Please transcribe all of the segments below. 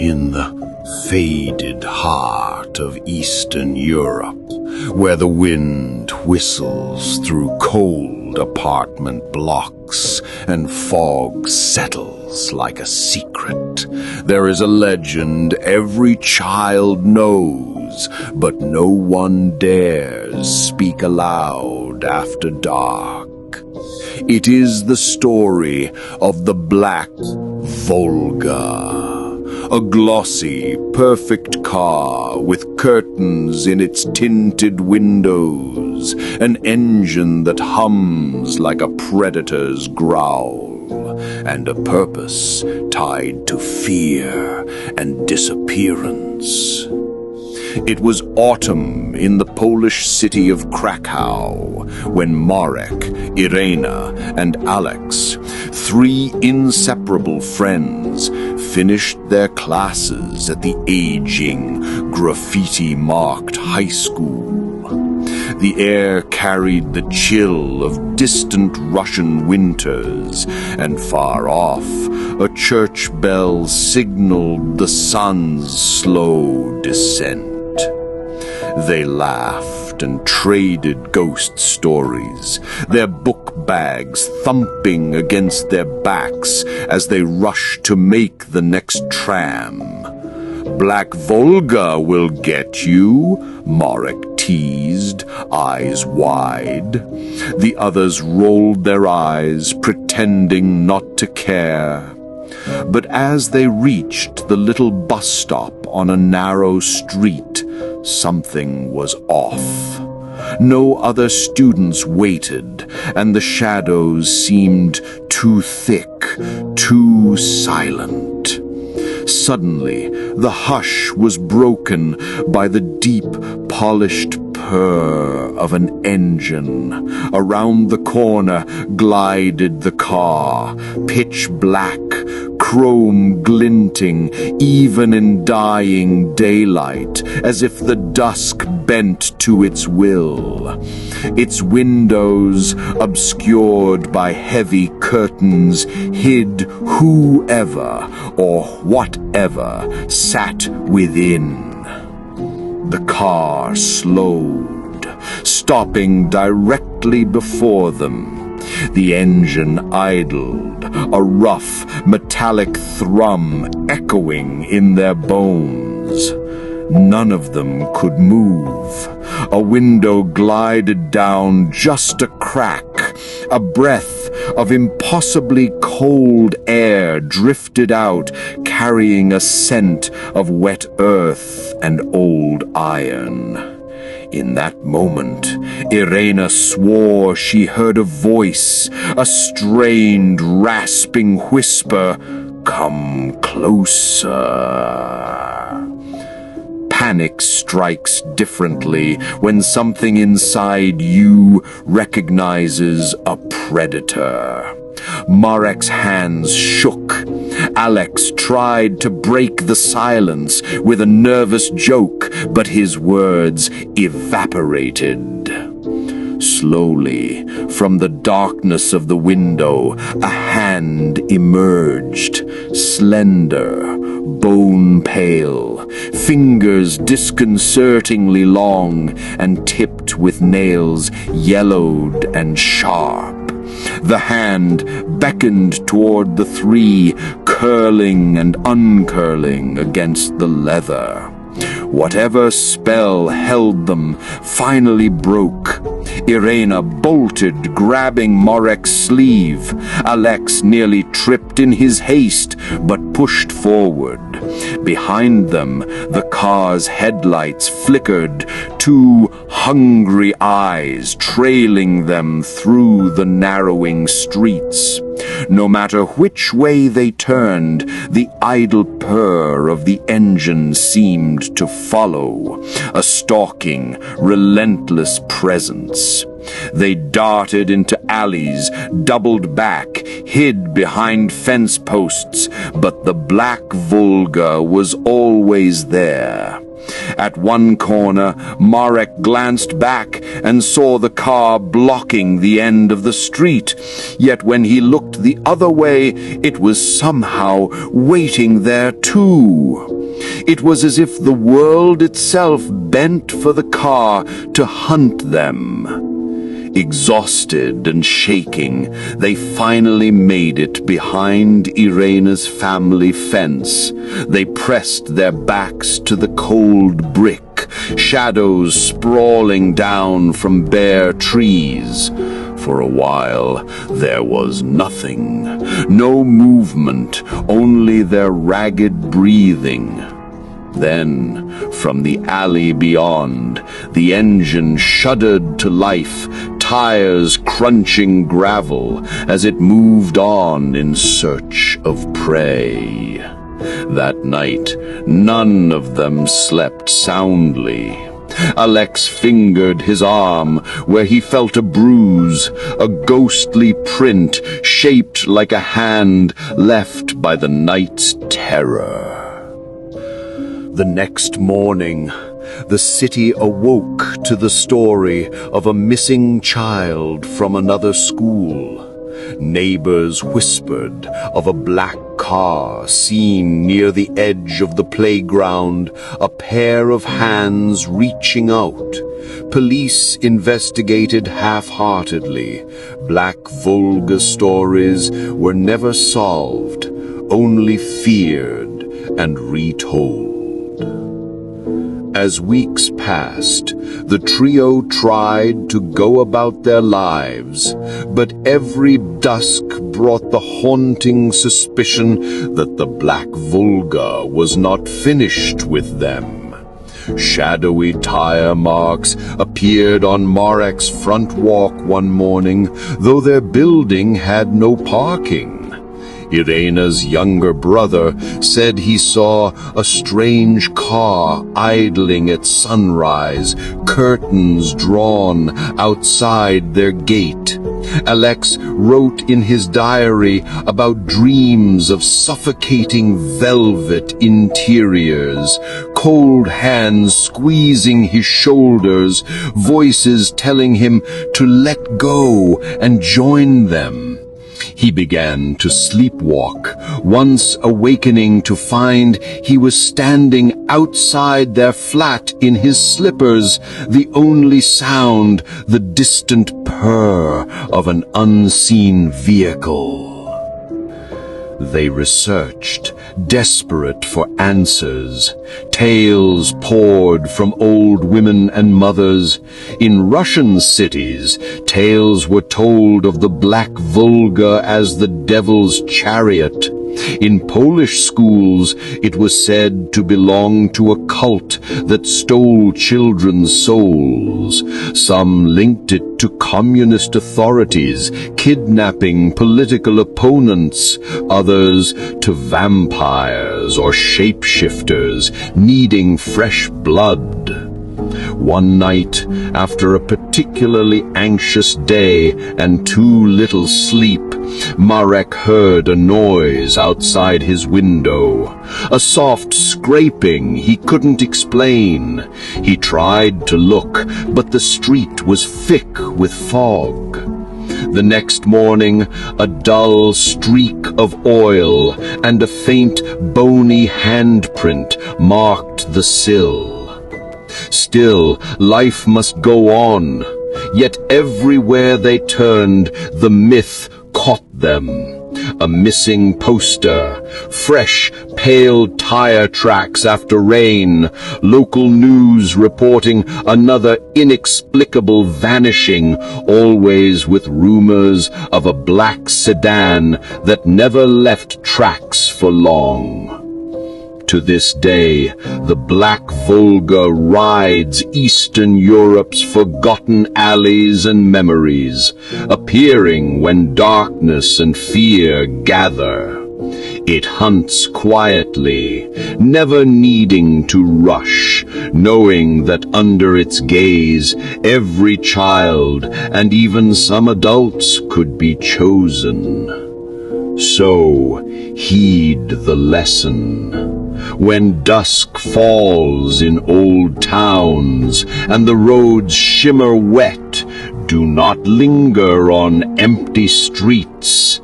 In the faded heart of Eastern Europe, where the wind whistles through cold apartment blocks and fog settles like a secret, there is a legend every child knows, but no one dares speak aloud after dark. It is the story of the Black Volga. A glossy, perfect car with curtains in its tinted windows, an engine that hums like a predator's growl, and a purpose tied to fear and disappearance. It was autumn in the Polish city of Krakow when Marek, Irena, and Alex, three inseparable friends, finished their classes at the aging, graffiti-marked high school. The air carried the chill of distant Russian winters, and far off, a church bell signaled the sun's slow descent. They laughed and traded ghost stories, their book bags thumping against their backs as they rushed to make the next tram. "Black Volga will get you," Marek teased, eyes wide. The others rolled their eyes, pretending not to care. But as they reached the little bus stop on a narrow street, something was off. No other students waited, and the shadows seemed too thick, too silent. Suddenly, the hush was broken by the deep, polished purr of an engine. Around the corner glided the car, pitch black, chrome glinting, even in dying daylight, as if the dusk bent to its will. Its windows, obscured by heavy curtains, hid whoever or whatever sat within. The car slowed, stopping directly before them. The engine idled, a rough, metallic thrum echoing in their bones. None of them could move. A window glided down just a crack. A breath of impossibly cold air drifted out, carrying a scent of wet earth and old iron. In that moment, Irena swore she heard a voice, a strained, rasping whisper, "Come closer." Panic strikes differently when something inside you recognizes a predator. Marek's hands shook. Alex tried to break the silence with a nervous joke, but his words evaporated. Slowly, from the darkness of the window, a hand emerged, slender, bone-pale, fingers disconcertingly long and tipped with nails yellowed and sharp. The hand beckoned toward the three, curling and uncurling against the leather. Whatever spell held them finally broke. Irena bolted, grabbing Marek's sleeve. Alex nearly tripped in his haste, but pushed forward. Behind them, the car's headlights flickered, two hungry eyes trailing them through the narrowing streets. No matter which way they turned, the idle purr of the engine seemed to follow, a stalking, relentless presence. They darted into alleys, doubled back, hid behind fence posts, but the Black Volga was always there. At one corner, Marek glanced back and saw the car blocking the end of the street. Yet when he looked the other way, it was somehow waiting there too. It was as if the world itself bent for the car to hunt them. Exhausted and shaking, they finally made it behind Irena's family fence. They pressed their backs to the cold brick, shadows sprawling down from bare trees. For a while, there was nothing. No movement, only their ragged breathing. Then, from the alley beyond, the engine shuddered to life, tires crunching gravel as it moved on in search of prey. That night, none of them slept soundly. Alex fingered his arm where he felt a bruise, a ghostly print shaped like a hand left by the night's terror. The next morning, the city awoke to the story of a missing child from another school. Neighbors whispered of a black car seen near the edge of the playground, a pair of hands reaching out. Police investigated half-heartedly. Black Volga stories were never solved, only feared and retold. As weeks passed, the trio tried to go about their lives, but every dusk brought the haunting suspicion that the Black Volga was not finished with them. Shadowy tire marks appeared on Marek's front walk one morning, though their building had no parking. Irena's younger brother said he saw a strange car idling at sunrise, curtains drawn outside their gate. Alex wrote in his diary about dreams of suffocating velvet interiors, cold hands squeezing his shoulders, voices telling him to let go and join them. He began to sleepwalk, once awakening to find he was standing outside their flat in his slippers, the only sound the distant purr of an unseen vehicle. They researched, desperate for answers. Tales poured from old women and mothers. In Russian cities, tales were told of the Black Volga as the devil's chariot. In Polish schools, it was said to belong to a cult that stole children's souls. Some linked it to communist authorities, kidnapping political opponents, others to vampires or shapeshifters needing fresh blood. One night, after a particularly anxious day and too little sleep, Marek heard a noise outside his window, a soft scraping he couldn't explain. He tried to look, but the street was thick with fog. The next morning, a dull streak of oil and a faint, bony handprint marked the sill. Still, life must go on, yet everywhere they turned, the myth caught them. A missing poster, fresh, pale tire tracks after rain, local news reporting another inexplicable vanishing, always with rumors of a black sedan that never left tracks for long. To this day, the Black Volga rides Eastern Europe's forgotten alleys and memories, appearing when darkness and fear gather. It hunts quietly, never needing to rush, knowing that under its gaze, every child and even some adults could be chosen. So, heed the lesson. When dusk falls in old towns and the roads shimmer wet, do not linger on empty streets.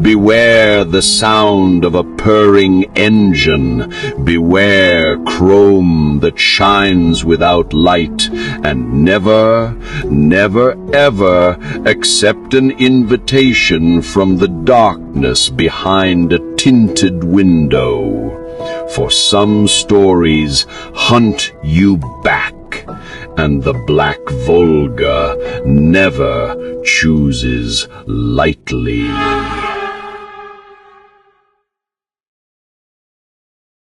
Beware the sound of a purring engine. Beware chrome that shines without light. And never, never, ever accept an invitation from the darkness behind a tinted window. For some stories hunt you back, and the black Volga never chooses lightly.